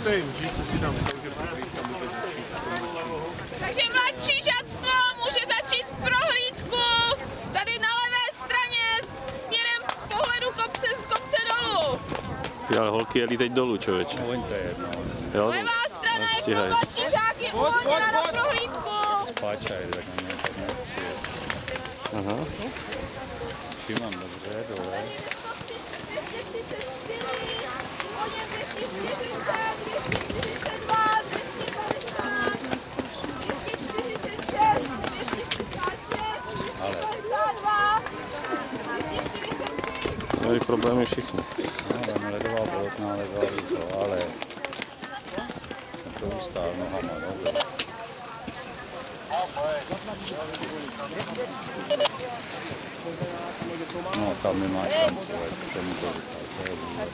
Zkuste jim říct, že si dám selžer, tam vůbec začít. Takže mladší žadstvo může začít prohlídku tady na levé straně směrem z pohledu kopce z kopce dolů. Ty ale holky jeli teď dolů, člověče. No, to je jedno. Jo, Levá strana je pro stíhaj. mladší žáky uvolněna na prohlídku. Páčaj, tak na mě tak nepřijde. Aha. Všímám dobře, dole. 234, po něm 240, 242, 250, 246, 266, 252, 243. Měli problémy všichni. No, tam ledová bolotná, ledová lízo, ale to ustál nohama, dobře. No, tam nemá šanci, jak jsem mu to říkal. To je vůbec.